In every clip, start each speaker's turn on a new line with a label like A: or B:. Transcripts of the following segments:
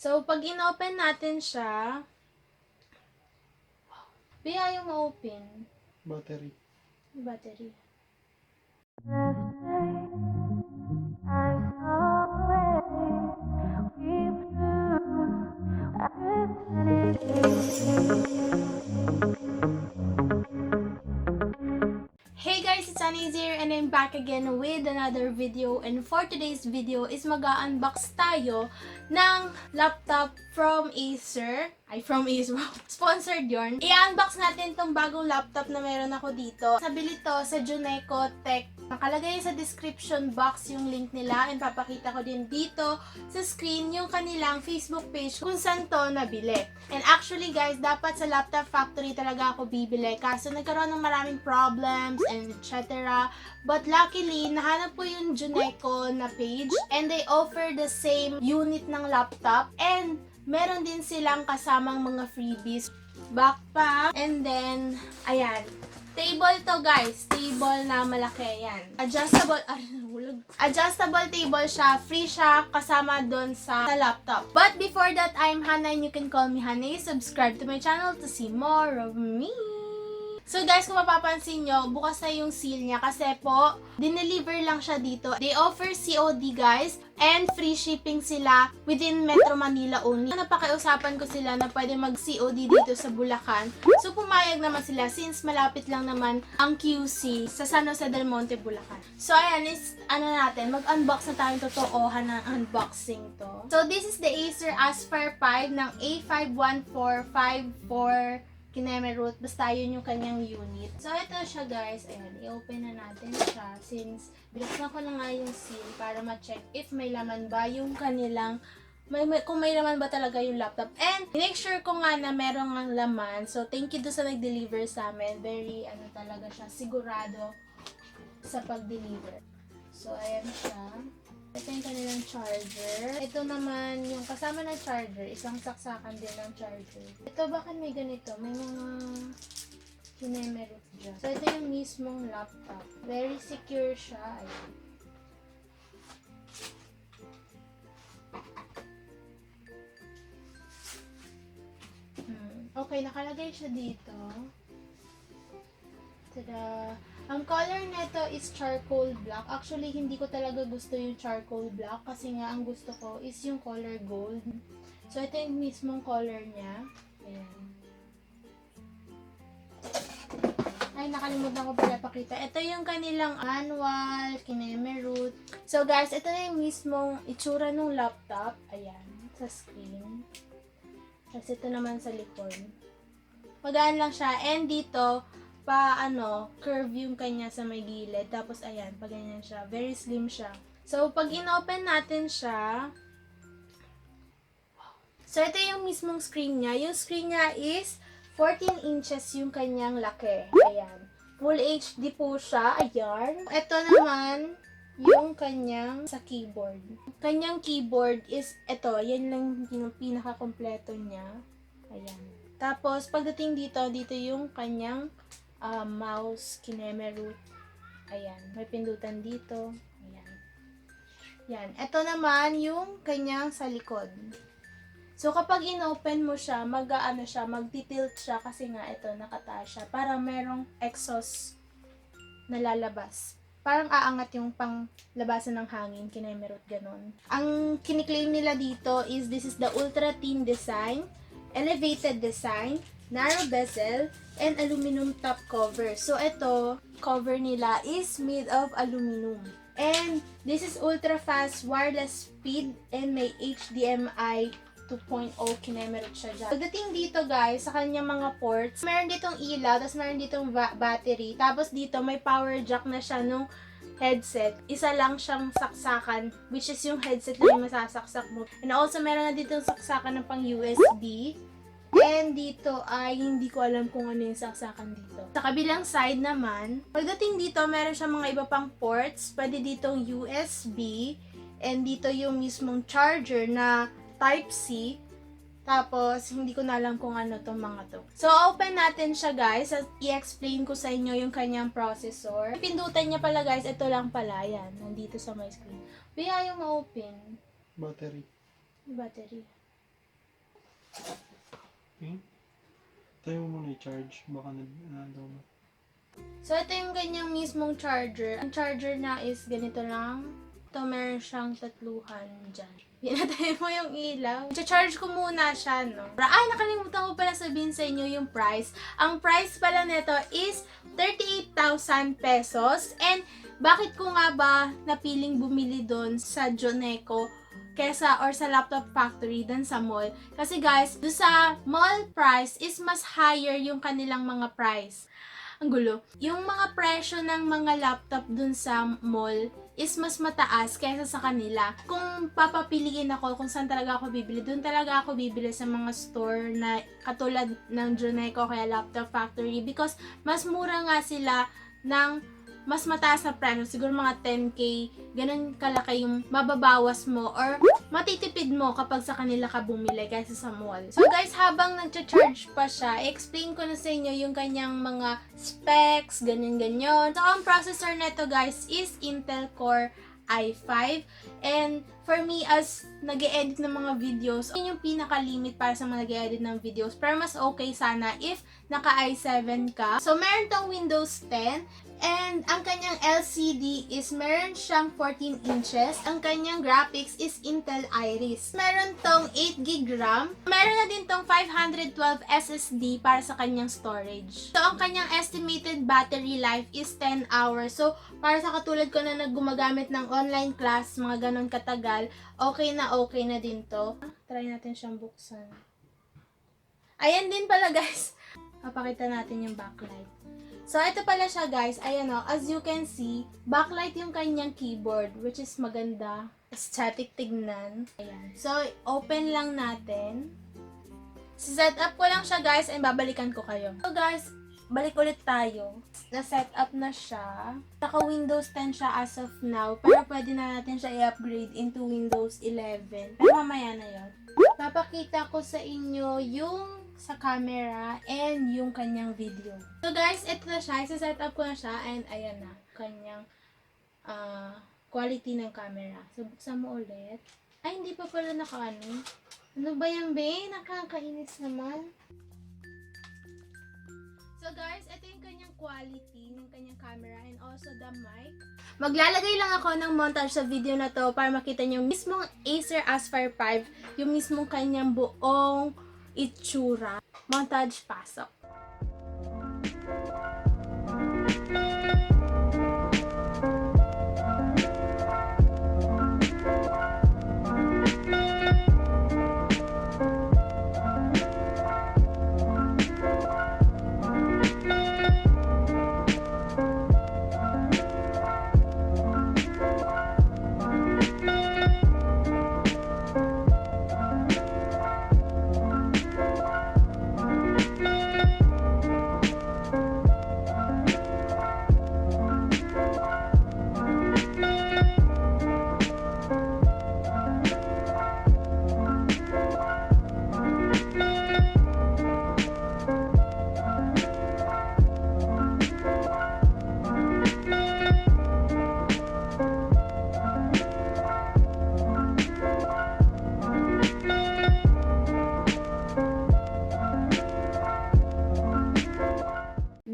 A: So, pag in-open natin siya, ayaw ma-open.
B: Battery.
A: Battery. Hey guys, it's Acer and I'm back again with another video, and for today's video is mag-unbox tayo ng laptop from Acer. From Acer. Sponsored yun. I-unbox natin tong bagong laptop na meron ako dito. Nabili to sa Joneco Tech. Nakalagay sa description box yung link nila, and papakita ko din dito sa screen yung kanilang Facebook page kung saan to nabili. And actually guys, dapat sa Laptop Factory talaga ako bibili, kaso nagkaroon ng maraming problems and etc. But luckily, nahanap ko yung Joneco na page, and they offer the same unit ng laptop, and meron din silang kasamang mga freebies, backpack, and then ayan, table to guys, table na malaki yan. Adjustable table siya, free siya, kasama doon sa laptop. But before that, I'm Hannah and you can call me Hannah. Subscribe to my channel to see more of me. So guys, kung mapapansin nyo, bukas na yung seal niya kasi po, dineliver lang siya dito. They offer COD guys, and free shipping sila within Metro Manila only. Napakiusapan ko sila na pwede mag-COD dito sa Bulacan. So pumayag naman sila since malapit lang naman ang QC sa San Jose del Monte, Bulacan. So ayan, mag-unbox na tayong totoohan ng unboxing to. So this is the Acer Aspire 5 ng A51454 Kinemerut, basta yun yung kanyang unit. So, ito siya guys. Ayan, i-open na natin siya since binuksan ko na nga yung seal para ma-check if may laman ba yung kanilang, kung may laman ba talaga yung laptop. And, make sure ko nga na merong ang laman. So, thank you doon sa nag-deliver sa amin. Very, talaga siya, sigurado sa pag-deliver. So, ayan siya. Ito yung kanilang charger. Ito naman yung kasama ng charger. Isang saksakan din ng charger. Ito bakit may ganito? May mga kinemerut dyan. So ito yung mismong laptop. Very secure siya. Ayan. Okay, nakalagay siya dito. Tada! Ang color nito is charcoal black. Actually, hindi ko talaga gusto yung charcoal black kasi nga ang gusto ko is yung color gold. So, ito yung mismong color niya. Ayan. Ay, nakalimutan ko pala pakita. Ito yung kanilang manual, kinemerut. So, guys, ito na yung mismong itsura ng laptop. Ayan, sa screen. Tapos ito naman sa likod. Magaan lang siya. And dito, curve yung kanya sa may gilid. Tapos, ayan, pag ganyan siya. Very slim siya. So, pag in-open natin siya, so, ito yung mismong screen niya. Yung screen niya is 14 inches yung kanyang laki. Ayan. Full HD po siya. Ayan. Ito naman, yung kanyang sa keyboard. Kanyang keyboard is, ito, yan lang yung pinaka-kompleto niya. Ayan. Tapos, pagdating dito yung kanyang mouse, kinemerut. Ayan. May pindutan dito. Ayan. Yan. Ito naman yung kanyang sa likod. So, kapag in-open mo siya, magti-tilt siya kasi nga ito, nakataas siya. Para merong exhaust na lalabas. Parang aangat yung panglabasan ng hangin, kinemerut, ganun. Ang kiniklaim nila dito is this is the ultra thin design, elevated design, narrow bezel, and aluminum top cover. So, ito, cover nila is made of aluminum. And, this is ultra fast wireless speed and may HDMI 2.0 kinemerut siya dyan. Pagdating dito guys, sa kanyang mga ports, meron ditong ilaw, tapos meron ditong battery, tapos dito may power jack na siya nung headset. Isa lang siyang saksakan, which is yung headset na yung masasaksak mo. And also, meron na ditong saksakan ng pang USB. And dito ay hindi ko alam kung ano yung saksakan dito. Sa kabilang side naman, pagdating dito, meron siya mga iba pang ports. Pwede ditong USB. And dito yung mismong charger na Type-C. Tapos, hindi ko na alam kung ano tong mga to. So, open natin siya guys. I-explain ko sa inyo yung kanyang processor. Pindutan niya pala guys, ito lang pala. Yan, nandito sa my screen. Ayaw ma-open.
B: Battery.
A: Battery.
B: Okay. Tayo mo muna i-charge. Baka daw mo.
A: So, ito yung ganyang mismong charger. Ang charger na is ganito lang. Ito, meron siyang tatluhan dyan. Pinatay mo yung ilaw. I-charge ko muna siya, no? Ay, nakalimutan ko pala sabihin sa inyo yung price. Ang price pala nito is 38,000 pesos. And, bakit ko nga ba napiling bumili doon sa Joneco kesa or sa laptop factory dan sa mall? Kasi guys, doon sa mall price is mas higher yung kanilang mga price. Ang gulo. Yung mga presyo ng mga laptop dun sa mall is mas mataas kaysa sa kanila. Kung papapiliin ako kung saan talaga ako bibili, dun talaga ako bibili sa mga store na katulad ng Joneco kaya Laptop Factory because mas mura nga sila ng mas mataas na presyo, siguro mga 10k, ganun kalaki yung mababawas mo or matitipid mo kapag sa kanila ka bumili kaysa sa mall. So guys, habang nag-charge pa siya, explain ko na sa inyo yung kanyang mga specs, ganyan-ganyan. So ang processor nito guys is Intel Core i5 and for me as nag-e-edit ng mga videos, yun yung pinaka-limit para sa mga nag-e-edit ng videos pero mas okay sana if naka i7 ka. So meron tong Windows 10 and ang kanyang LCD is meron siyang 14 inches. Ang kanyang graphics is Intel Iris. Meron tong 8GB RAM. Meron na din tong 512 SSD para sa kanyang storage. So ang kanyang estimated battery life is 10 hours. So para sa katulad ko na naggumagamit ng online class, mga ganon katagal, okay na din to. Try natin siyang buksan. Ayan din pala guys. Papakita natin yung backlight. So, ito pala siya guys. Ayan o. As you can see, backlight yung kanyang keyboard, which is maganda. Aesthetic tignan. Ayan. So, open lang natin. Set up ko lang siya guys and babalikan ko kayo. So guys, balik ulit tayo. Na-set up na siya. Naka Windows 10 siya as of now. Pero pwede na natin siya i-upgrade into Windows 11. Pero mamaya na yun. Papakita ko sa inyo yung sa camera and yung kanyang video. So guys, ito na siya. Isa-set up ko na siya and ayan na. Kanyang quality ng camera. So buksan mo ulit. Ay, hindi pa pala naka-ano. Ano ba yan, be? Nakakainis naman. So guys, ito yung kanyang quality ng kanyang camera and also the mic. Maglalagay lang ako ng montage sa video na to para makita nyo yung mismong Acer Aspire 5, yung mismong kanyang buong itsura. Montage, pasok.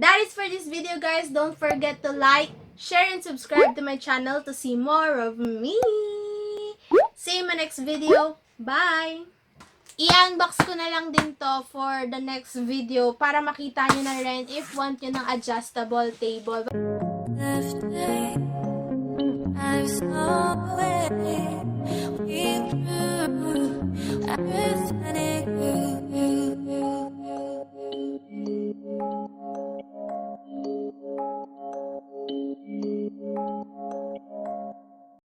A: That is for this video guys. Don't forget to like, share, and subscribe to my channel to see more of me. See you in my next video. Bye! I-unbox ko na lang din to for the next video para makita nyo na rin if want nyo ng adjustable table. I've